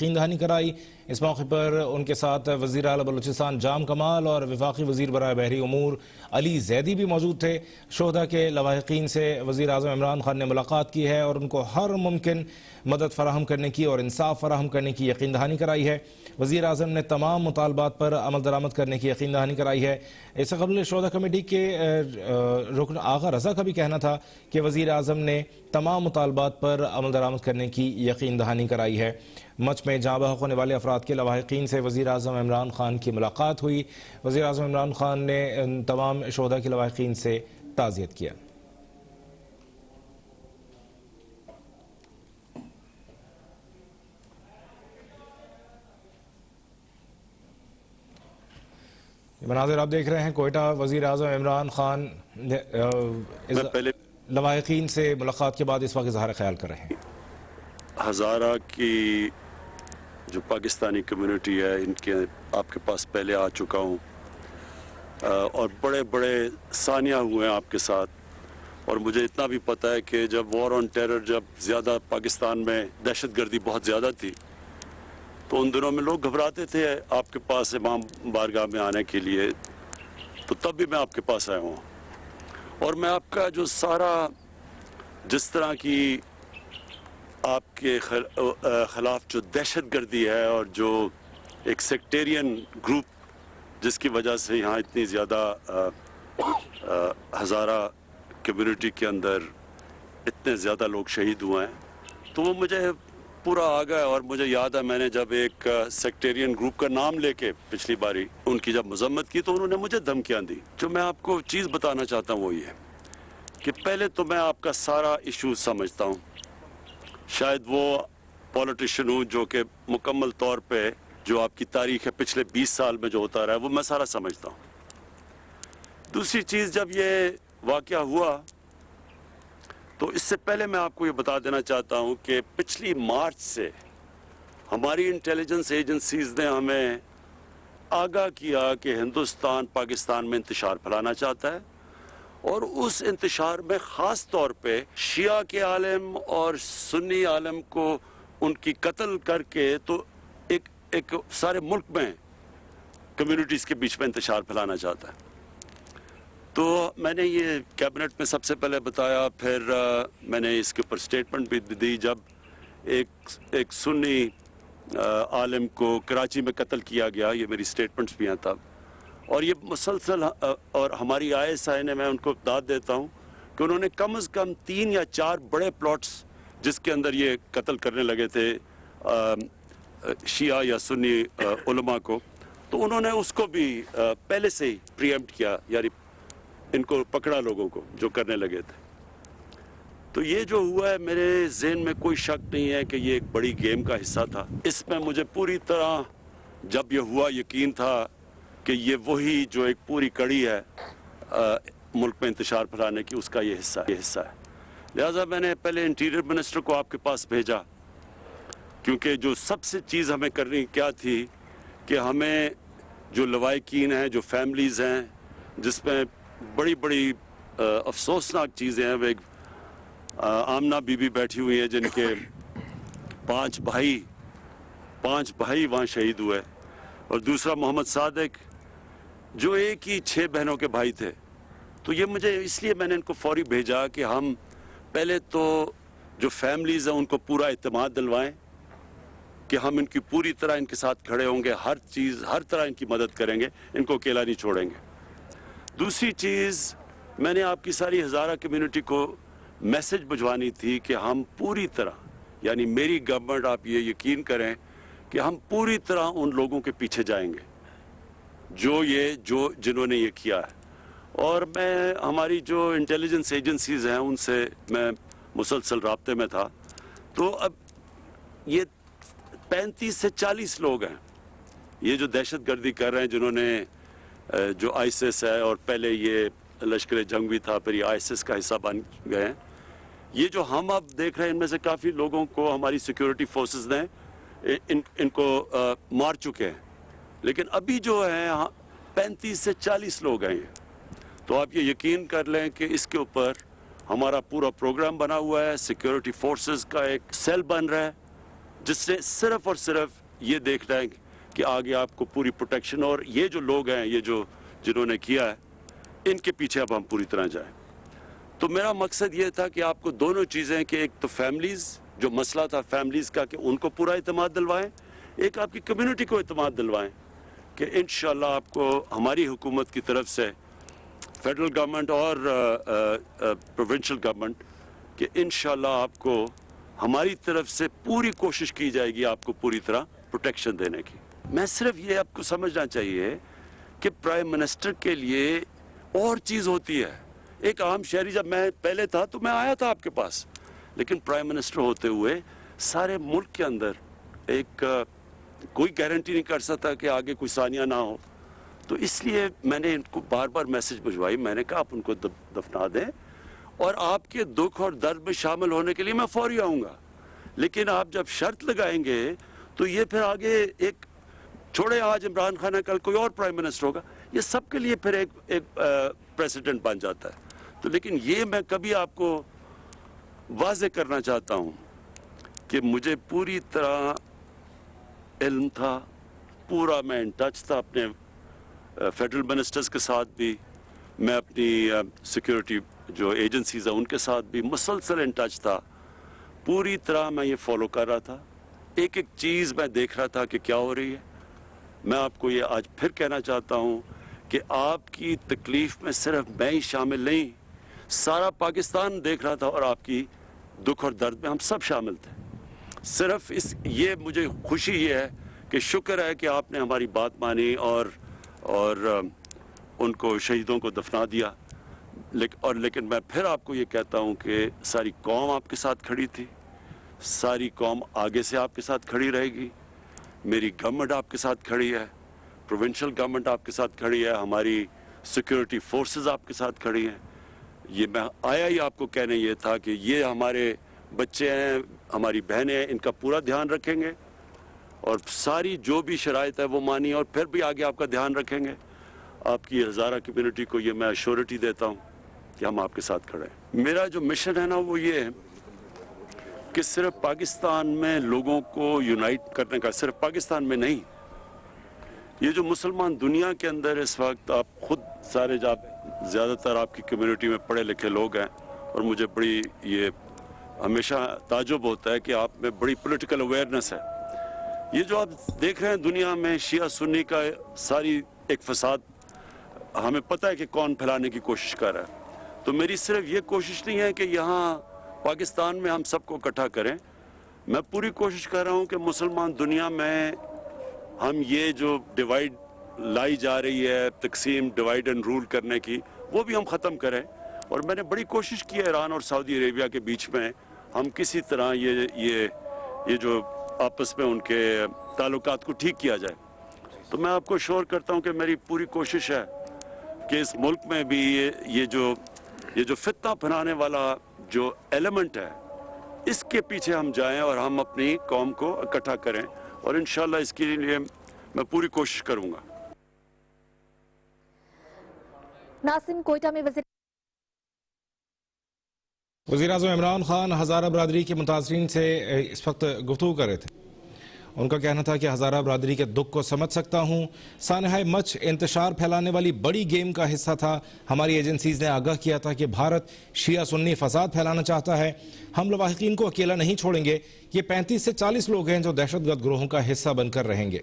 یقین دہانی کرائی۔ اس موقع پر ان کے ساتھ وزیر اعلیٰ بلوچستان جام کمال اور وفاقی وزیر برائے بحری امور علی زیدی بھی موجود تھے۔ شہداء کے لواحقین سے وزیر اعظم عمران خان نے ملاقات کی ہے اور ان کو ہر ممکن مدد فراہم کرنے کی اور انصاف فراہم کرنے کی یقین دہانی کرائی ہے۔ وزیر اعظم نے تمام مطالبات پر عمل درآمد کرنے کی یقین دہانی کرائی ہے۔ اس سے قبل شہداء کمیٹی کے رکن آغا رضا کا بھی کہنا تھا کہ وزیر اعظم نے تمام مطالبات پر عمل درآمد کرنے کی یقین دہانی کرائی ہے۔ مچ میں جاں بحق ہونے والے افراد کے لواحقین سے وزیر اعظم عمران خان کی ملاقات ہوئی۔ وزیر اعظم عمران خان نے تمام شہداء کے لواحقین سے تعزیت کیا۔ مناظر آپ دیکھ رہے ہیں کوئٹہ، وزیر اعظم عمران خان لواحقین سے ملاقات کے بعد اس وقت اظہار خیال کر رہے ہیں۔ ہزارہ کی جو پاکستانی کمیونٹی ہے ان کے آپ کے پاس پہلے آ چکا ہوں اور بڑے بڑے ثانیہ ہوئے ہیں آپ کے ساتھ، اور مجھے اتنا بھی پتہ ہے کہ جب وار آن ٹیرر جب زیادہ پاکستان میں دہشت گردی بہت زیادہ تھی تو ان دنوں میں لوگ گھبراتے تھے آپ کے پاس امام بارگاہ میں آنے کے لیے، تو تب بھی میں آپ کے پاس آیا ہوں اور میں آپ کا جو سارا جس طرح کی آپ کے خلاف جو دہشت گردی ہے اور جو ایک سیکٹیرین گروپ جس کی وجہ سے یہاں اتنی زیادہ ہزارہ کمیونٹی کے اندر اتنے زیادہ لوگ شہید ہوئے ہیں، تو وہ مجھے پورا آ گیا۔ اور مجھے یاد ہے میں نے جب ایک سیکٹیرین گروپ کا نام لے کے پچھلی باری ان کی جب مذمت کی تو انہوں نے مجھے دھمکیاں دی۔ جو میں آپ کو چیز بتانا چاہتا ہوں وہ یہ کہ پہلے تو میں آپ کا سارا ایشو سمجھتا ہوں، شاید وہ پولیٹیشین ہوں جو کہ مکمل طور پہ جو آپ کی تاریخ ہے پچھلے 20 سال میں جو ہوتا رہا ہے وہ میں سارا سمجھتا ہوں۔ دوسری چیز، جب یہ واقعہ ہوا تو اس سے پہلے میں آپ کو یہ بتا دینا چاہتا ہوں کہ پچھلی مارچ سے ہماری انٹیلیجنس ایجنسیز نے ہمیں آگاہ کیا کہ ہندوستان پاکستان میں انتشار پھیلانا چاہتا ہے، اور اس انتشار میں خاص طور پہ شیعہ کے عالم اور سنی عالم کو ان کی قتل کر کے تو ایک سارے ملک میں کمیونٹیز کے بیچ میں انتشار پھیلانا چاہتا ہے۔ تو میں نے یہ کیبنٹ میں سب سے پہلے بتایا، پھر میں نے اس کے اوپر سٹیٹمنٹ بھی دی جب ایک سنی عالم کو کراچی میں قتل کیا گیا، یہ میری سٹیٹمنٹس بھی ہیں تب، اور یہ مسلسل، اور ہماری آئی ایس آئی نے، میں ان کو داد دیتا ہوں کہ انہوں نے کم از کم 3 یا 4 بڑے پلاٹس جس کے اندر یہ قتل کرنے لگے تھے شیعہ یا سنی علماء کو، تو انہوں نے اس کو بھی پہلے سے ہی پریمپٹ کیا، یعنی ان کو پکڑا لوگوں کو جو کرنے لگے تھے۔ تو یہ جو ہوا ہے میرے ذہن میں کوئی شک نہیں ہے کہ یہ ایک بڑی گیم کا حصہ تھا۔ اس میں مجھے پوری طرح جب یہ ہوا یقین تھا کہ یہ وہی جو ایک پوری کڑی ہے ملک میں انتشار پھیلانے کی، اس کا یہ حصہ ہے۔ لہٰذا میں نے پہلے انٹیریئر منسٹر کو آپ کے پاس بھیجا، کیونکہ جو سب سے چیز ہمیں کرنی کیا تھی کہ ہمیں جو لواحقین ہیں، جو فیملیز ہیں، جس میں بڑی بڑی افسوسناک چیزیں ہیں، وہ ایک آمنہ بی بی بیٹھی ہوئی ہیں جن کے 5 بھائی وہاں شہید ہوئے، اور دوسرا محمد صادق جو ایک ہی 6 بہنوں کے بھائی تھے۔ تو یہ مجھے اس لیے میں نے ان کو فوری بھیجا کہ ہم پہلے تو جو فیملیز ہیں ان کو پورا اعتماد دلوائیں کہ ہم ان کی پوری طرح ان کے ساتھ کھڑے ہوں گے، ہر طرح ان کی مدد کریں گے، ان کو اکیلا نہیں چھوڑیں گے۔ دوسری چیز، میں نے آپ کی ساری ہزارہ کمیونٹی کو میسج بھجوانی تھی کہ ہم پوری طرح، یعنی میری گورنمنٹ، آپ یہ یقین کریں کہ ہم پوری طرح ان لوگوں کے پیچھے جائیں گے جنہوں نے یہ کیا ہے، اور میں ہماری جو انٹیلیجنس ایجنسیز ہیں ان سے میں مسلسل رابطے میں تھا۔ تو اب یہ 35 سے 40 لوگ ہیں یہ جو دہشت گردی کر رہے ہیں، جنہوں نے جو آئیسس ہے، اور پہلے یہ لشکر جنگ بھی تھا، پھر یہ آئیسس کا حصہ بن گئے ہیں۔ یہ جو ہم اب دیکھ رہے ہیں ان میں سے کافی لوگوں کو ہماری سیکیورٹی فورسز نے ان کو مار چکے ہیں، لیکن ابھی جو ہیں 35 سے 40 لوگ ہیں یہ۔ تو آپ یہ یقین کر لیں کہ اس کے اوپر ہمارا پورا پروگرام بنا ہوا ہے، سیکیورٹی فورسز کا ایک سیل بن رہا ہے جس نے صرف اور صرف یہ دیکھنا ہے کہ آگے آپ کو پوری پروٹیکشن، اور یہ جو لوگ ہیں، یہ جو جنہوں نے کیا ہے، ان کے پیچھے اب ہم پوری طرح جائیں۔ تو میرا مقصد یہ تھا کہ آپ کو دونوں چیزیں، کہ ایک تو فیملیز، جو مسئلہ تھا فیملیز کا، کہ ان کو پورا اعتماد دلوائیں، ایک آپ کی کمیونٹی کو اعتماد دلوائیں کہ انشاءاللہ آپ کو ہماری حکومت کی طرف سے، فیڈرل گورنمنٹ اور پروونشل گورنمنٹ، کہ انشاءاللہ آپ کو ہماری طرف سے پوری کوشش کی جائے گی آپ کو پوری طرح پروٹیکشن دینے کی۔ میں صرف یہ آپ کو سمجھنا چاہیے کہ پرائم منسٹر کے لیے اور چیز ہوتی ہے۔ ایک عام شہری، جب میں پہلے تھا تو میں آیا تھا آپ کے پاس، لیکن پرائم منسٹر ہوتے ہوئے سارے ملک کے اندر ایک کوئی گارنٹی نہیں کر سکتا کہ آگے کوئی ثانیہ نہ ہو، تو اس لیے میں نے ان کو بار بار میسج بھجوائی، میں نے کہا آپ ان کو دفنا دیں، اور آپ کے دکھ اور درد میں شامل ہونے کے لیے میں فوری آؤں گا، لیکن آپ جب شرط لگائیں گے تو یہ پھر آگے ایک چھوڑے، آج عمران خان ہے، کل کوئی اور پرائم منسٹر ہوگا، یہ سب کے لیے پھر ایک پریسیڈنٹ بن جاتا ہے۔ تو لیکن یہ میں کبھی آپ کو واضح کرنا چاہتا ہوں کہ مجھے پوری طرح علم تھا، پورا میں ان ٹچ تھا اپنے فیڈرل منسٹرز کے ساتھ بھی، میں اپنی سیکیورٹی جو ایجنسیز ہیں ان کے ساتھ بھی مسلسل ان ٹچ تھا، پوری طرح میں یہ فالو کر رہا تھا، ایک ایک چیز میں دیکھ رہا تھا کہ کیا ہو رہی ہے۔ میں آپ کو یہ آج پھر کہنا چاہتا ہوں کہ آپ کی تکلیف میں صرف میں ہی شامل نہیں، سارا پاکستان دیکھ رہا تھا، اور آپ کی دکھ اور درد میں ہم سب شامل تھے۔ صرف یہ مجھے خوشی یہ ہے کہ شکر ہے کہ آپ نے ہماری بات مانی اور ان کو، شہیدوں کو دفنا دیا، لیکن میں پھر آپ کو یہ کہتا ہوں کہ ساری قوم آپ کے ساتھ کھڑی تھی، ساری قوم آگے سے آپ کے ساتھ کھڑی رہے گی، میری گورنمنٹ آپ کے ساتھ کھڑی ہے، پروونشل گورنمنٹ آپ کے ساتھ کھڑی ہے، ہماری سیکیورٹی فورسز آپ کے ساتھ کھڑی ہیں۔ یہ میں آیا ہی آپ کو کہنے یہ تھا کہ یہ ہمارے بچے ہیں، ہماری بہنیں ہیں، ان کا پورا دھیان رکھیں گے، اور ساری جو بھی شرائط ہے وہ مانی، اور پھر بھی آگے آپ کا دھیان رکھیں گے۔ آپ کی ہزارہ کمیونٹی کو یہ میں ایشورٹی دیتا ہوں کہ ہم آپ کے ساتھ کھڑے ہیں۔ میرا جو مشن ہے نا وہ یہ ہے کہ صرف پاکستان میں لوگوں کو یونائٹ کرنے کا، صرف پاکستان میں نہیں، یہ جو مسلمان دنیا کے اندر اس وقت، آپ خود سارے زیادہ تر آپ کی کمیونٹی میں پڑھے لکھے لوگ ہیں، اور مجھے بڑی یہ ہمیشہ تعجب ہوتا ہے کہ آپ میں بڑی پولیٹیکل اویئرنس ہے۔ یہ جو آپ دیکھ رہے ہیں دنیا میں شیعہ سنی کا ساری ایک فساد، ہمیں پتہ ہے کہ کون پھیلانے کی کوشش کر رہا ہے، تو میری صرف یہ کوشش نہیں ہے کہ یہاں پاکستان میں ہم سب کو اکٹھا کریں، میں پوری کوشش کر رہا ہوں کہ مسلمان دنیا میں ہم یہ جو ڈیوائیڈ لائی جا رہی ہے، تقسیم، ڈیوائیڈ اینڈ رول کرنے کی، وہ بھی ہم ختم کریں، اور میں نے بڑی کوشش کی ہے ایران اور سعودی عربیہ کے بیچ میں ہم کسی طرح یہ جو آپس میں ان کے تعلقات کو ٹھیک کیا جائے۔ تو میں آپ کو شور کرتا ہوں کہ میری پوری کوشش ہے کہ اس ملک میں بھی یہ جو فتنہ پھیلانے والا جو ایلیمنٹ ہے، اس کے پیچھے ہم جائیں اور ہم اپنی قوم کو اکٹھا کریں، اور انشاءاللہ اس کے لیے میں پوری کوشش کروں گا۔ ناصر، کوئٹہ میں وزیر اعظم عمران خان ہزارہ برادری کے متاثرین سے اس وقت گفتگو کر رہے تھے۔ ان کا کہنا تھا کہ ہزارہ برادری کے دکھ کو سمجھ سکتا ہوں، سانحۂ مچ انتشار پھیلانے والی بڑی گیم کا حصہ تھا۔ ہماری ایجنسیز نے آگاہ کیا تھا کہ بھارت شیعہ سنی فساد پھیلانا چاہتا ہے، ہم لواحقین کو اکیلا نہیں چھوڑیں گے۔ یہ 35 سے 40 لوگ ہیں جو دہشت گرد گروہوں کا حصہ بن کر رہیں گے۔